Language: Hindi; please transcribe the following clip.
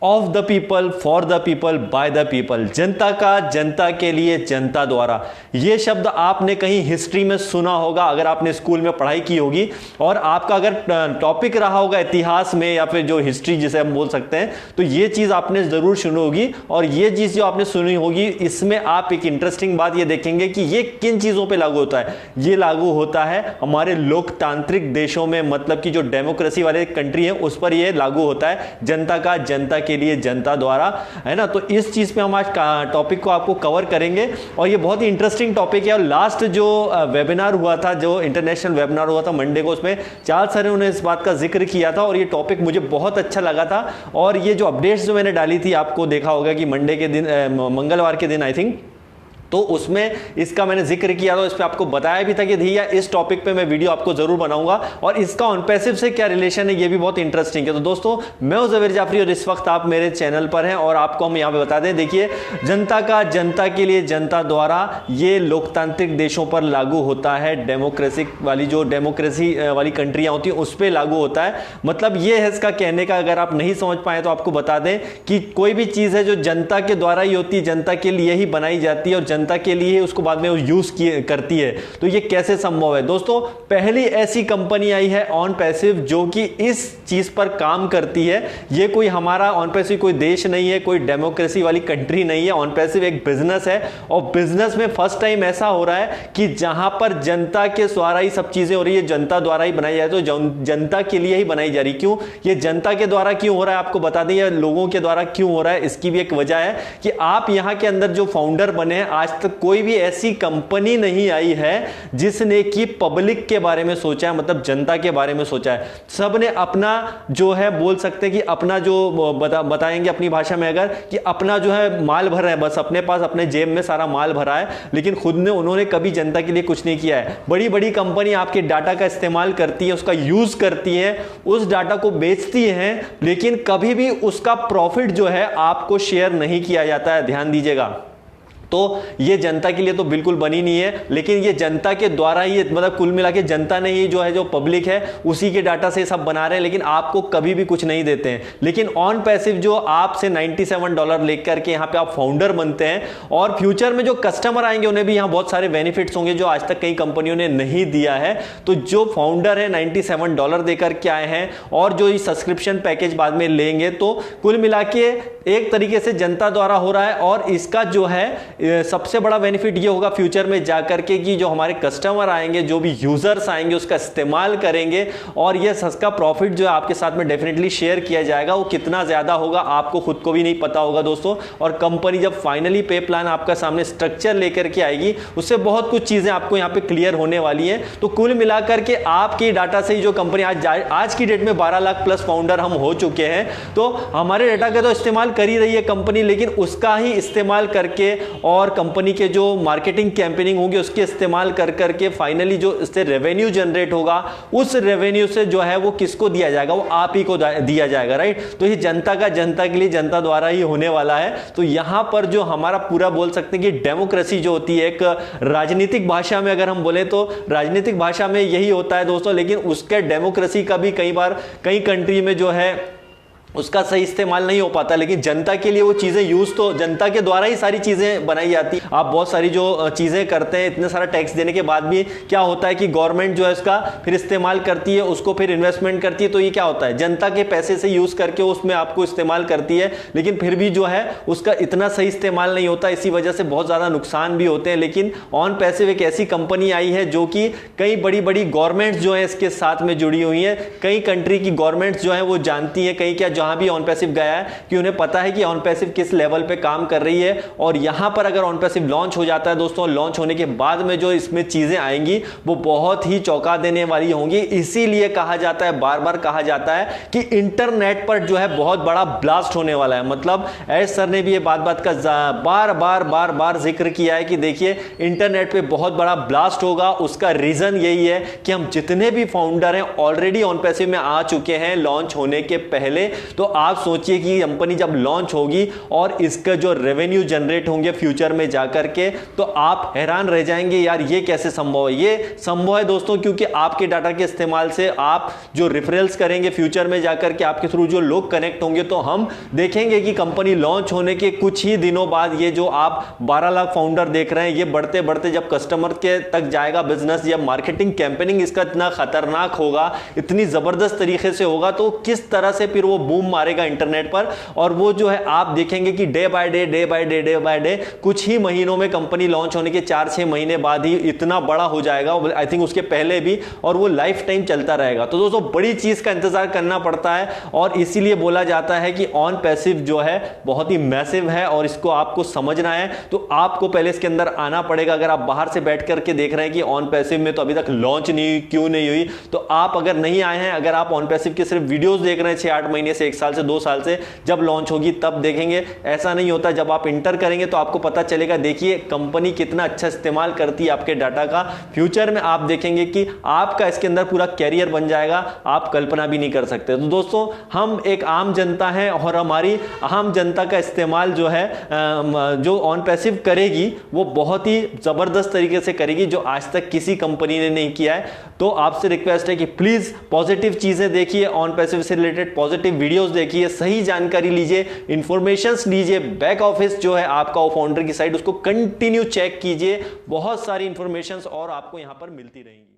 Of the people, for the people, by the people, जनता का, जनता के लिए, जनता द्वारा। यह शब्द आपने कहीं हिस्ट्री में सुना होगा अगर आपने स्कूल में पढ़ाई की होगी, और आपका अगर टॉपिक रहा होगा इतिहास में या फिर जो हिस्ट्री जिसे हम बोल सकते हैं, तो यह चीज आपने जरूर सुनी होगी। और यह चीज जो आपने सुनी होगी, इसमें आप एक इंटरेस्टिंग बात यह देखेंगे कि यह किन चीजों पर लागू होता है। यह लागू होता है हमारे लोकतांत्रिक देशों में, मतलब कि जो डेमोक्रेसी वाले कंट्री है उस पर यह लागू होता है, जनता का, जनता के लिए, जनता द्वारा, है ना। तो इस चीज पे हम आज टॉपिक को आपको कवर करेंगे, और ये बहुत ही इंटरेस्टिंग टॉपिक है। और लास्ट जो वेबिनार हुआ था, जो इंटरनेशनल वेबिनार हुआ था मंडे को, उसमें चार्ल्स सर ने इस बात का जिक्र किया था, और ये टॉपिक मुझे बहुत अच्छा लगा था। और ये जो अपडेट्स जो मैंने डाली थी, आपको देखा होगा कि मंडे के दिन, मंगलवार के दिन आई थिंक, तो उसमें इसका मैंने जिक्र किया था, इस पे आपको बताया भी था कि भैया इस टॉपिक पे मैं वीडियो आपको जरूर बनाऊंगा, और इसका ऑन पैसिव से क्या रिलेशन है ये भी बहुत इंटरेस्टिंग है। तो दोस्तों, मैं हूं ज़वेर जाफरी और इस वक्त आप मेरे चैनल पर हैं, और आपको हम यहां पे बता दें, देखिए, जनता का, जनता के लिए, जनता द्वारा, ये लोकतांत्रिक देशों पर लागू होता है। डेमोक्रेसी वाली, जो डेमोक्रेसी वाली कंट्रियां होती हैं उस पर लागू होता है। मतलब ये है इसका कहने का। अगर आप नहीं समझ पाए तो आपको बता दें कि कोई भी चीज है जो जनता के द्वारा ही होती है, जनता के लिए ही बनाई जाती है, और जनता के लिए उसको बाद में यूज करती है, तो ये कैसे संभव है। दोस्तों, पहली ऐसी कंपनी आई है ऑन पैसिव जो कि इस चीज पर काम करती है। ये कोई हमारा ऑन पैसिव कोई देश नहीं है, कोई डेमोक्रेसी वाली कंट्री नहीं है। ऑन पैसिव एक बिजनेस है, और बिजनेस में फर्स्ट टाइम ऐसा हो रहा है कि जहां पर जनता के द्वारा ही सब चीजें हो रही है, जनता द्वारा ही बनाई जाए, तो जनता के लिए ही बनाई जा रही। क्यों ये जनता के द्वारा क्यों हो रहा है, आपको बता दें, या लोगों के द्वारा क्यों हो रहा है, इसकी भी एक वजह है कि आप यहां के अंदर जो फाउंडर बने हैं, आज तक कोई भी ऐसी कंपनी नहीं आई है जिसने कि पब्लिक के बारे में सोचा है, मतलब जनता के बारे में सोचा है। सबने अपना जो है, बोल सकते हैं कि अपना जो बताएंगे अपनी भाषा में अगर, कि अपना जो है माल भर रहे हैं, बस अपने पास अपने जेब में सारा माल भरा है, लेकिन खुद ने उन्होंने कभी जनता के लिए कुछ नहीं किया है। बड़ी बड़ी कंपनी आपके डाटा का इस्तेमाल करती है, उसका यूज करती है, उस डाटा को बेचती है, लेकिन कभी भी उसका प्रॉफिट जो है आपको शेयर नहीं किया जाता है। ध्यान दीजिएगा। तो ये जनता के लिए तो बिल्कुल बनी नहीं है, लेकिन ये जनता के द्वारा ही, मतलब कुल मिला के जनता ने ही जो है, जो पब्लिक है उसी के डाटा से सब बना रहे हैं, लेकिन आपको कभी भी कुछ नहीं देते हैं। लेकिन ऑन पैसिव जो आपसे $97 लेकर के यहाँ पे आप फाउंडर बनते हैं, और फ्यूचर में जो कस्टमर आएंगे उन्हें भी यहाँ बहुत सारे बेनिफिट्स होंगे जो आज तक कई कंपनियों ने नहीं दिया है। तो जो फाउंडर है $97 देकर के आए हैं, और जो ये सब्सक्रिप्शन पैकेज बाद में लेंगे, तो कुल मिला के एक तरीके से जनता द्वारा हो रहा है। और इसका जो है सबसे बड़ा बेनिफिट ये होगा फ्यूचर में जाकर के कि जो हमारे कस्टमर आएंगे, जो भी यूजर्स आएंगे, उसका इस्तेमाल करेंगे, और ये सस्ता प्रॉफिट जो है आपके साथ में डेफिनेटली शेयर किया जाएगा। वो कितना ज्यादा होगा आपको खुद को भी नहीं पता होगा दोस्तों। और कंपनी जब फाइनली पे प्लान आपका सामने स्ट्रक्चर लेकर के आएगी, उससे बहुत कुछ चीजें आपको यहाँ पे क्लियर होने वाली है। तो कुल मिलाकर के आपकी डाटा से ही जो कंपनी आज की डेट में 12 लाख प्लस फाउंडर हम हो चुके हैं, तो हमारे डाटा का तो इस्तेमाल कर ही रही है कंपनी, लेकिन उसका ही इस्तेमाल करके, और कंपनी के जो मार्केटिंग कैंपेनिंग होगी उसके इस्तेमाल कर करके फाइनली जो इससे रेवेन्यू जनरेट होगा, उस रेवेन्यू से जो है वो किसको दिया जाएगा, वो आप ही को दिया जाएगा, राइट। तो ये जनता का, जनता के लिए, जनता द्वारा ही होने वाला है। तो यहां पर जो हमारा पूरा बोल सकते हैं कि डेमोक्रेसी जो होती है, एक राजनीतिक भाषा में अगर हम बोले तो राजनीतिक भाषा में यही होता है दोस्तों, लेकिन उसके डेमोक्रेसी का भी कई बार कई कंट्री में जो है उसका सही इस्तेमाल नहीं हो पाता। लेकिन जनता के लिए वो चीजें यूज, तो जनता के द्वारा ही सारी चीजें बनाई जाती। आप बहुत सारी जो चीजें करते हैं, इतने सारा टैक्स देने के बाद भी क्या होता है कि गवर्नमेंट जो है उसका फिर इस्तेमाल करती है, उसको फिर इन्वेस्टमेंट करती है। तो ये क्या होता है, जनता के पैसे से यूज करके उसमें आपको इस्तेमाल करती है, लेकिन फिर भी जो है उसका इतना सही इस्तेमाल नहीं होता। इसी वजह से बहुत ज्यादा नुकसान भी होते हैं। लेकिन ऑन पैसिव एक ऐसी कंपनी आई है जो कि कई बड़ी बड़ी गवर्नमेंट्स जो है इसके साथ में जुड़ी हुई है। कई कंट्री की गवर्नमेंट्स जो है वो जानती है, कई क्या जहां भी ऑन पैसिव गया है, कि उन्हें पता है कि ऑन पैसिव किस लेवल पे काम कर रही है। और यहां पर अगर ऑन पैसिव लॉन्च हो जाता है दोस्तों, लॉन्च होने के बाद में जो इसमें चीजें आएंगी वो बहुत ही चौंका देने वाली होंगी। इसीलिए कहा जाता है, बार बार कहा जाता है कि इंटरनेट पर जो है बहुत बड़ा ब्लास्ट होने वाला है। मतलब एस सर ने भी ये बात का बार बार जिक्र किया है कि देखिए इंटरनेट पे बहुत बड़ा ब्लास्ट होगा। उसका रीजन यही है कि हम जितने भी फाउंडर हैं ऑलरेडी ऑन पैसिव में आ चुके हैं लॉन्च होने के पहले। तो आप सोचिए कि कंपनी जब लॉन्च होगी और इसका जो रेवेन्यू जनरेट होंगे फ्यूचर में जाकर के, तो आप हैरान रह जाएंगे यार ये कैसे संभव है। ये संभव है दोस्तों क्योंकि आपके डाटा के इस्तेमाल से आप जो रेफरल्स करेंगे फ्यूचर में जाकर के, आपके थ्रू जो लोग कनेक्ट होंगे, तो हम देखेंगे कि कंपनी लॉन्च होने के कुछ ही दिनों बाद ये जो आप 12 लाख फाउंडर देख रहे हैं, ये बढ़ते बढ़ते जब कस्टमर के तक जाएगा बिजनेस, जब मार्केटिंग कैंपेनिंग इसका इतना खतरनाक होगा, इतनी जबरदस्त तरीके से होगा, तो किस तरह से फिर वो बूम मारेगा इंटरनेट पर। और वो जो है आप देखेंगे कि डे बाय डे कुछ ही महीनों में कंपनी लॉन्च होने के 4-6 महीने बाद ही इतना बड़ा हो जाएगा, आई थिंक उसके पहले भी, और वो लाइफ टाइम चलता रहेगा। तो दोस्तों बड़ी चीज का इंतजार करना पड़ता है और इसीलिए बोला जाता है कि ऑन पैसिव जो है बहुत ही मैसिव है और इसको आपको समझना है। तो आपको पहले इसके अंदर आना पड़ेगा। अगर आप बाहर से बैठ करके देख रहे हैं कि ऑन पैसिव में तो अभी तक लॉन्च नहीं, क्यों नहीं हुई, तो आप अगर नहीं आए हैं, अगर आप ऑन पैसिव के सिर्फ वीडियोस देख रहे हैं 6-8 महीने से, 1 साल से, 2 साल से, जब लॉन्च होगी तब देखेंगे, ऐसा नहीं होता। जब आप इंटर करेंगे तो आपको पता चलेगा। देखिए कंपनी कितना अच्छा इस्तेमाल करती है आपके डाटा का। फ्यूचर में आप देखेंगे कि आपका इसके अंदर पूरा कैरियर बन जाएगा, आप कल्पना भी नहीं कर सकते। तो दोस्तों हम एक आम जनता है और हमारी आम जनता का इस्तेमाल जो है जो ऑन पैसिव करेगी वो बहुत ही जबरदस्त तरीके से करेगी, जो आज तक किसी कंपनी ने नहीं किया है। तो आपसे रिक्वेस्ट है कि प्लीज पॉजिटिव चीजें देखिए, ऑन पैसिव से रिलेटेड पॉजिटिव वीडियोस देखिए, सही जानकारी लीजिए, इंफॉर्मेशंस लीजिए, बैक ऑफिस जो है आपका वो फाउंडर की साइट, उसको कंटिन्यू चेक कीजिए। बहुत सारी इंफॉर्मेशंस और आपको यहां पर मिलती रहेंगी।